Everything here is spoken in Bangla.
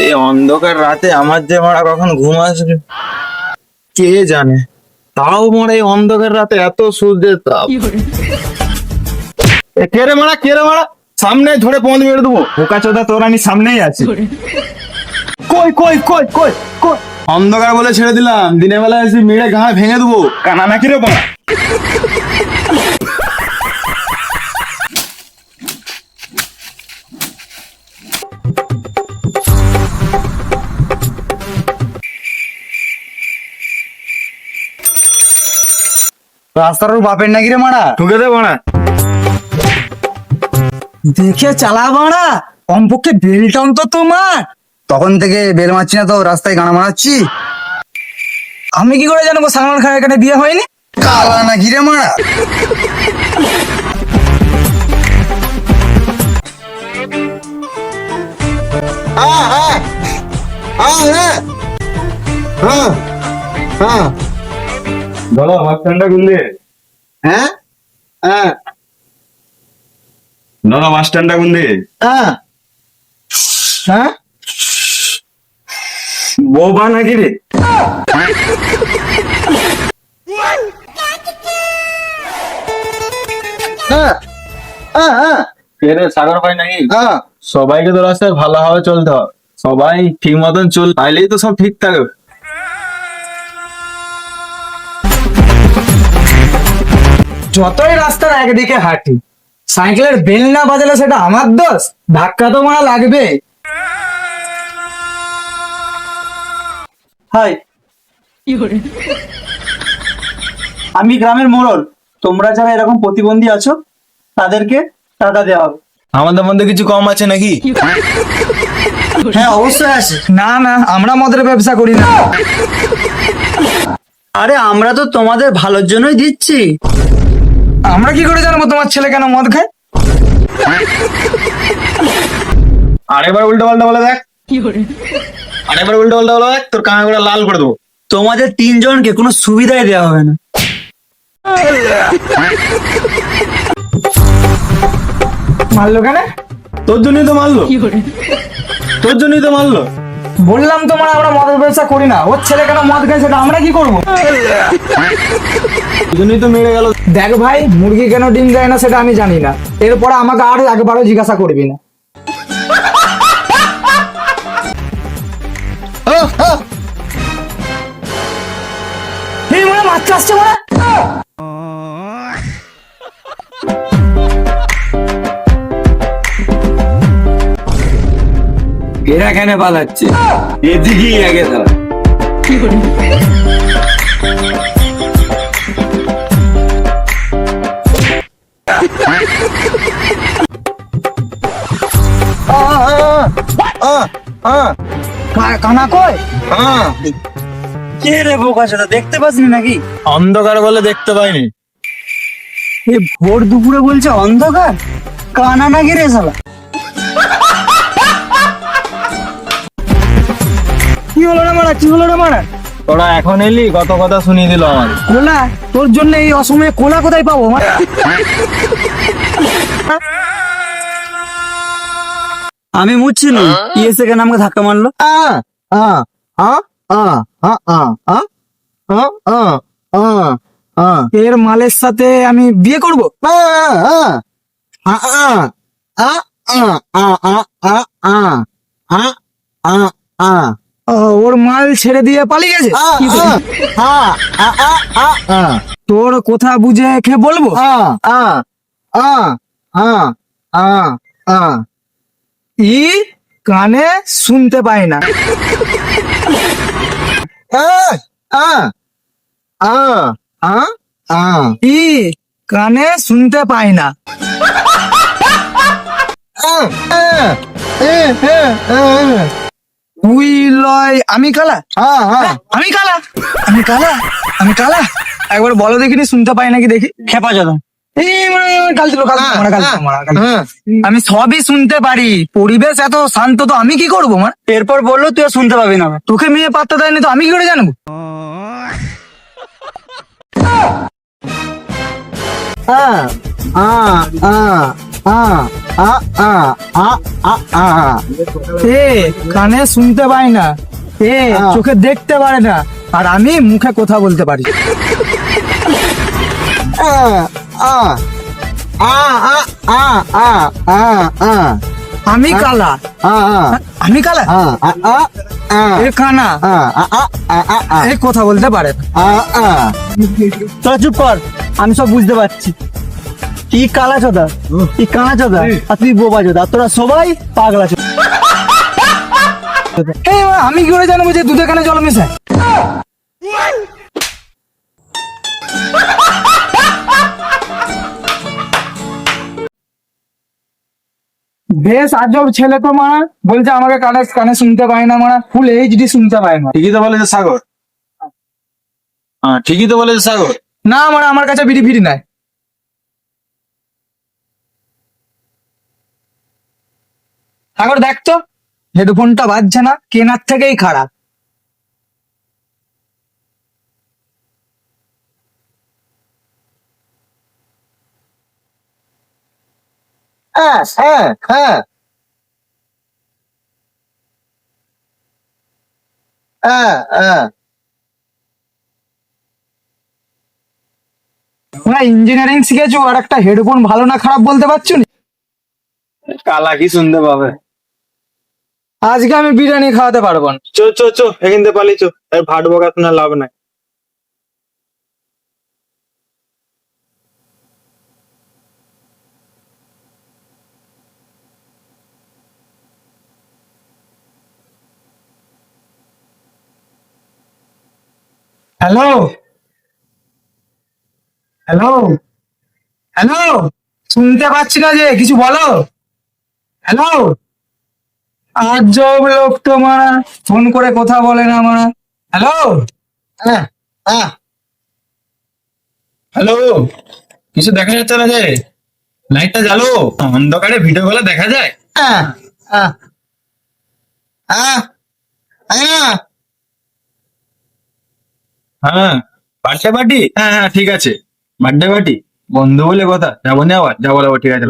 এই অন্ধকার রাতে আমার যে মারা কখন ঘুম আসবে কে জানে। তাও মারা এই অন্ধকার রাতে এত সূর্যের তাপ। কে রে মারা সামনে ধরে 5 মিনিট দেবো। বোকা চোদা তোর আমি সামনেই আছি। কই কই কই কই কই অন্ধকার বলে ছেড়ে দিলাম, দিনের বেলা এসে মেরে গাঁ ভেঙে দেবো। কানা নাকি রে বাড়া? রাস্তার ওর বাপের নাকি রে মারা? ঢুকে দে বাড়া। দেখে চালা মারা, কমপক্ষে বেলটা অন্তত মার। তখন থেকে বেল মারছি না তো রাস্তায় গানা মারাচ্ছি। আমি কি করে জানবো সালমান খানের এখানে বিয়ে হয়নি? কালা নাকি রে মারা? দাদা বাস স্ট্যান্ডটা গুনলে। হ্যাঁ হ্যাঁ দাদা বাস স্ট্যান্ডটা গুনলে। হ্যাঁ হ্যাঁ বোবা নাকি রে? হ্যাঁ হ্যাঁ হ্যাঁ কে রে সাগর ভাই নাকি? হ্যাঁ সবাইকে তো রাস্তায় ভালোভাবে চলতে হয়, সবাই ঠিক মতন চল, তাইলেই তো সব ঠিক থাকবে। যতই রাস্তার একদিকে হাঁটি, সাইকেলের বেল না বাজালে সেটা আমার দোষ? ধাক্কা তো মারা লাগবে। হাই, আমি গ্রামের মোড়ল। তোমরা যারা এরকম প্রতিবন্ধী আছো তাদেরকে টাকা দেওয়া হবে। আমাদের মধ্যে কিছু কম আছে নাকি? হ্যাঁ অবশ্যই আছে। না না, আমরা মদের ব্যবসা করি না। আরে আমরা তো তোমাদের ভালোর জন্যই দিচ্ছি। আমরা কি করে জানবো তোমার ছেলে কেন মদ খায়? আরেকবার উল্টো পাল্টা বলে দেখ, আরেকবার উল্টো পাল্টা বলে দেখ, তোর কানে করে লাল করে দেবো। তোমাদের 3 জনকে কোনো সুবিধাই দেওয়া হবে না। মারলো কেন? তোর জন্যই তো মারলো, তোর জন্যই তো মারলো। বললাম তোমার আমরা মদের ব্যবসা করি না। ওর ছেলে কেন মদ খায় সেটা আমরা কি করবো? তোর জন্যই তো মেরে গেল। দেখ ভাই, মুরগি কেন ডিম দেয় না সেটা আমি জানি না। এরপরে আমাকে আর একবারও জিজ্ঞাসা করবি না। এই মনে মাছ আসছে মনে। এরা কেন পালাচ্ছে? এদিকেই আগে দাঁড়া। কানা কই? কে রে বোকা সেটা দেখতে পাসনি নাকি? অন্ধকার বলে দেখতে পাইনি। এ ভোর দুপুরে বলছে অন্ধকার। কানা নাকি রে শালা? কি হলো রে মারা? কি হলো রে মারা? তোরা এখন এলি, কত কথা শুনিয়ে দিল আমার। কোলা? তোর জন্য এই অসময়ে কোলা কোথায় পাবো? আমি মুচ্ছি না, কি এসে কেন আমাকে ধাক্কা মারলো? এর মালের সাথে আমি বিয়ে করবো? ওর মাল ছেড়ে দিয়ে পালিয়ে গেছে। তোর কথা বুঝে খেয়ে বলবো? ই কানে শুনতে পায় না। ই কানে শুনতে পায় না। তুই লয় আমি কালা? আমি কালা? আমি কালা? আমি কালা? একবার বলো দেখিনি, শুনতে পাই নাকি দেখি। খেপা যাদা আমি সবই শুনতে পারি। পরিবেশ এত শান্ত, তো আমি কি করবো? এরপর বললো তুই শুনতে পাবি না। তোকে মেয়ে পাত্তা দেয়নি তো আমি কি করে জানবো? এ কানে শুনতে পায় না, এ চোখে দেখতে পারে না, আর আমি মুখে কথা বলতে পারি। আমি কালা, আমি কালা, এ কানা, এ কথা বলতে পারে না। তোরা চুপ কর, আমি সব বুঝতে পারছি। কি কালা চোদা, কি কানা চোদা, আর তুই বোবা চোদা, তোরা সবাই পাগলা চোদা। আমি কি করে জানবো যে দুধে কানে জল মেশায়? বেশ আজব ছেলে তো মারা, বলছে আমাকে কানে কানে শুনতে পায় না মারা, ফুল এইচডি শুনতে পায় না। ঠিকই তো বলেছে সাগর। হ্যাঁ ঠিকই তো বলেছে সাগর। না মারা, আমার কাছে বিড়ি ফিরি নাই। সাগর দেখ তো, হেডফোনটা বাজছে না, কেনার থেকেই খারাপ। হ্যাঁ হ্যাঁ হ্যাঁ হ্যাঁ হ্যাঁ। তোমরা ইঞ্জিনিয়ারিং শিখেছো আর একটা হেডফোন ভালো না খারাপ বলতে পারছো না? কালা কি শুনতে পাবে। আজকে আমি বিরিয়ানি খাওয়াতে পারবো না। চো চো চো, এখান থেকে পালিয়ে চো, আর ভাট বকা শোনার লাভ নাই। হ্যালো হ্যালো হ্যালো, শুনতে পাচ্ছি না যে, কিছু বলো। হ্যালো, আজব লোক তো মারা, ফোন করে কথা বলে না মারা। হ্যালো, হ্যাঁ হ্যাঁ হ্যালো, কিছু দেখা যাচ্ছে না যে? লাইটটা জ্বালো, অন্ধকারে ভিডিও গুলো দেখা যায়। হ্যাঁ হ্যাঁ হ্যাঁ হ্যাঁ। হ্যাঁ বার্থডে পার্টি, হ্যাঁ হ্যাঁ ঠিক আছে। বার্থডে পার্টি বন্ধু বলে কথা, যাবো না আবার, যাবো যাবো, ঠিক আছে।